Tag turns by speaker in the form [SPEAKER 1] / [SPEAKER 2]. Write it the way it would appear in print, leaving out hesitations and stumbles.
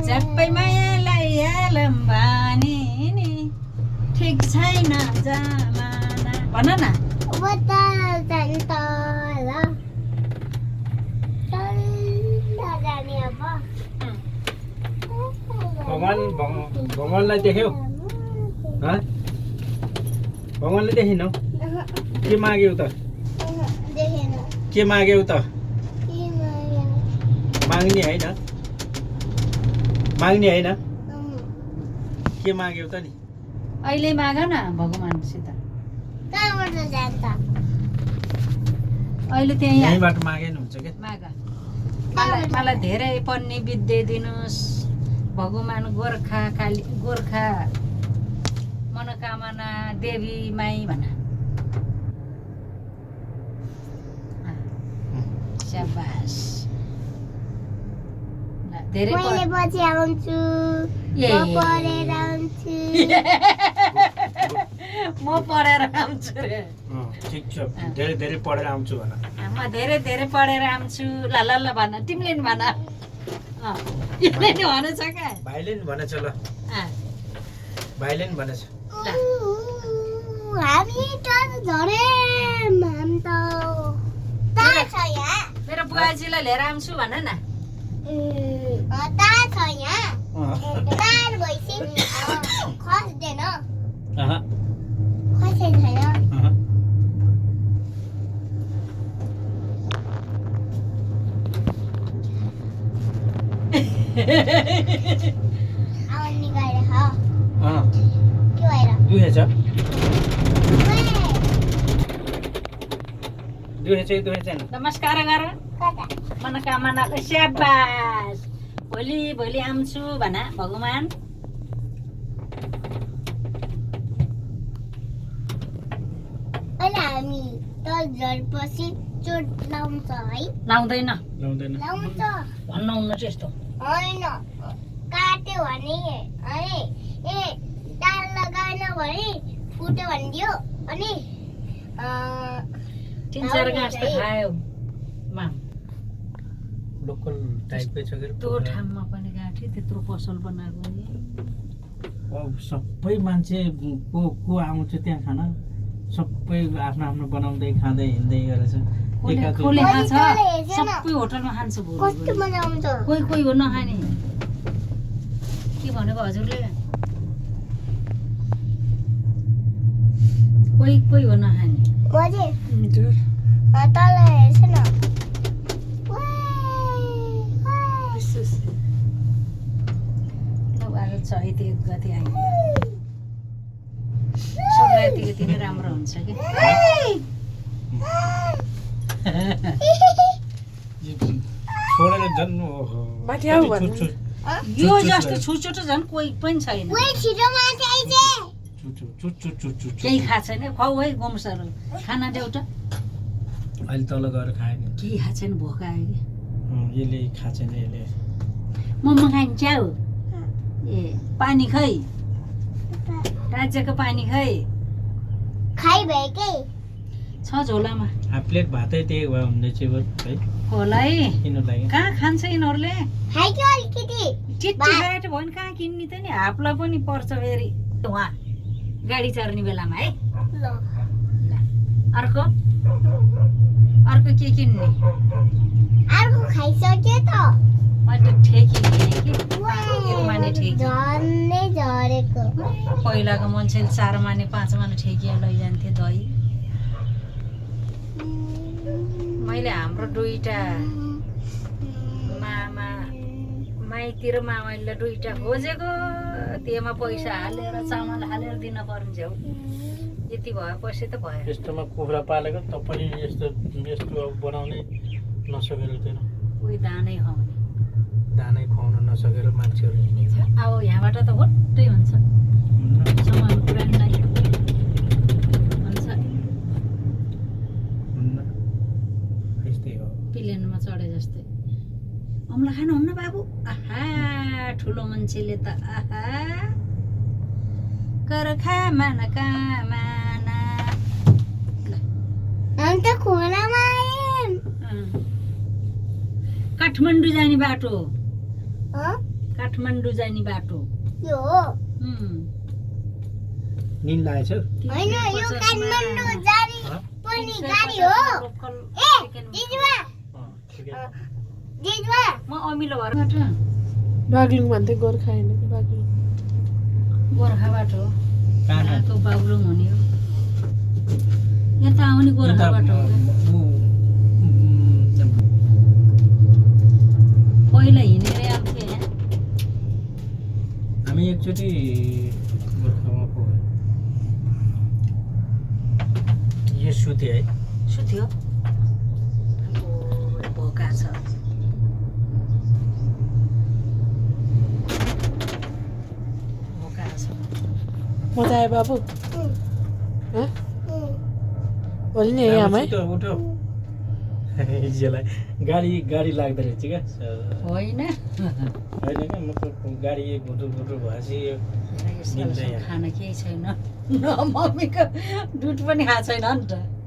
[SPEAKER 1] झ्याप्पै मायालाई हालम भने नि ठिक छैन जमाना भन न
[SPEAKER 2] भगवानलाई देख्यौ भगवानले देखेनौ के माग्यौ त के माग्यौ त माग्ने होइन के माग्यौ त नि
[SPEAKER 1] अहिले माग न भगवानसित अहिले त्यही
[SPEAKER 2] यहीँबाट मागे नि हुन्छ के
[SPEAKER 1] माग मलाई धेरै पन्नी विद्या दिनुहोस् भगवान गोर्खा काली गोर्खा मनोकामना देवी माई भन शाबास धेरै
[SPEAKER 3] पछि आउँछु
[SPEAKER 1] म पढेर आउँछु रे
[SPEAKER 2] ठिक छ धेरै धेरै पढेर आउँछु भन
[SPEAKER 1] म धेरै धेरै पढेर आउँछु ल ल ल भन तिमीले नि भन यसले नि भनेछ क्या
[SPEAKER 2] भाइले नि भनेछ ल भाइले नि भनेछ
[SPEAKER 3] हामी त झरेम हम त ता छ यहाँ
[SPEAKER 1] मेरो बुवाजीलाई लिएर आउँछु भन न
[SPEAKER 3] ता छ यहाँ तार भइसि खस्दैन खसेन छैन आउनी गएर ह के भएर
[SPEAKER 2] दुखेछ दुखेछ
[SPEAKER 1] नमस्कार गर मनोकामनाको स्याबास भोलि भोलि आउँछु भन भगवान
[SPEAKER 3] अहिले हामी त झरेपछि चोट लाउँछ है
[SPEAKER 1] लाउँदैन
[SPEAKER 3] लाउँछ
[SPEAKER 1] भन्नुहुन्न चाहिँ यस्तो
[SPEAKER 3] होइन काट्यो भने अनि तार लगाएन भने फुट्यो भनिदियो अनि
[SPEAKER 1] 3-4 गाँस त खायो माम
[SPEAKER 2] लोकल टाइपकै छ के
[SPEAKER 1] त्यो ठाउँमा पनि गाँठी त्यत्रो पसल बनाएको नि
[SPEAKER 2] सबै मान्छे को आउँछ त्यहाँ खान सबै आफ्नो आफ्नो बनाउँदै खाँदै हिँड्दै गरेछ
[SPEAKER 1] कसले खान्छ सबै होटलमा खान्छ
[SPEAKER 3] कस्तो मजा आउँछ
[SPEAKER 1] कोही कोही हो नखाने के भनेको हजुरले कोही कोही हो नखाने
[SPEAKER 3] मजे तल हेर्छ न
[SPEAKER 1] आज चैते 1 गते आइयो सङ्क्रान्तिको दिन राम्रो हुन्छ कि
[SPEAKER 2] छोडेर झन्
[SPEAKER 1] यो जस्तो छुचो त झन् कोही पनि छैन केही खाएको छैन खुवाउ है गोमसहरू खाना देऊ त
[SPEAKER 2] अहिले तल गएर खायो नि
[SPEAKER 1] केही खाएको छैन भोक आयो कि
[SPEAKER 2] यसले खाएको छैन यसले
[SPEAKER 1] मोमो खाइन्छ हौ ए पानी खै राज्यको पानी खै
[SPEAKER 3] खाइ भएकै
[SPEAKER 1] छ झोलामा
[SPEAKER 2] हाफ प्लेट भातै त्यही भयो हुँदै चाहिँ है
[SPEAKER 1] होला है
[SPEAKER 2] किन्नुलाई
[SPEAKER 1] कहाँ खान्छ यिनीहरूले
[SPEAKER 3] खाइक्यो अलिकति
[SPEAKER 1] चिट्टी खाएर भयो नि कहाँ किन्ने त नि हाफलाई पनि पर्छ फेरि उहाँ गाडी चढ्ने बेलामा है
[SPEAKER 3] ल
[SPEAKER 1] अर्को के किन्ने
[SPEAKER 3] अर्को खाइसक्यो त
[SPEAKER 1] मैले त ठेकी किनेँ कि एक माने ठेकी
[SPEAKER 3] झर्नै झरेको
[SPEAKER 1] पहिलाको मान्छेले 4 माने 5 माने ठेकिया लैजान्थे दही मैले हाम्रो दुईटा माइती र मामाले दुईटा खोजेको त्यसमा पैसा हालेर चामल हालेर दिन पर्छ हौ यति भएपछि त भयो
[SPEAKER 2] यस्तोमा कुखुरा पालेको तपाईँ यस्तो बनाउने नसकेर चाहिँ
[SPEAKER 1] उही दानै खुवाउने
[SPEAKER 2] दानै खुवाउन नसकेर मान्छेहरू हिँडेको छ
[SPEAKER 1] अब यहाँबाट त होट्टै हुन्छ सामान पुरानो नै हुन्छ
[SPEAKER 2] यस्तै हो
[SPEAKER 1] प्लेनमा चढे जस्तै अम्ला खानुहुन्न बाबु आहा ठुलो मान्छेले त आहा गोर्खा मनोकामना
[SPEAKER 3] हामी त खोलामा आयौँ
[SPEAKER 1] काठमाडौँ जाने बाटो काठमाडौँ जाने बाटो
[SPEAKER 3] यो हो
[SPEAKER 2] निन लागेछ
[SPEAKER 3] होइन यो काठमाडौँ जाने पर्ने गाडी हो ए दिजुवा दिजुवा
[SPEAKER 1] म अमिलो भरबाट
[SPEAKER 4] बागलुङ भन्थे गोर्खा होइन कि बागलुङ
[SPEAKER 1] गोर्खाबाट हो
[SPEAKER 2] कहाँ
[SPEAKER 1] यहाँको बागलुङ हुने हो यता आउने गोर्खाबाट हो पहिला हिँडेरै आउँथ्यो यहाँ
[SPEAKER 2] हामी एकचोटि गोर्खामा पुग्यो यो सुते है
[SPEAKER 1] सुत्यो भोका छ भोका छ
[SPEAKER 4] मजा आयो बाबु भोलि नि है आमै
[SPEAKER 2] उठो उठो हिजोलाई गाडी लाग्दो रहेछ क्या
[SPEAKER 1] होइन
[SPEAKER 2] होइन क्या मतलब गाडी घुटु भएपछि
[SPEAKER 1] यसो खाना केही छैन न मम्मीको दुध पनि खाएको छैन नि त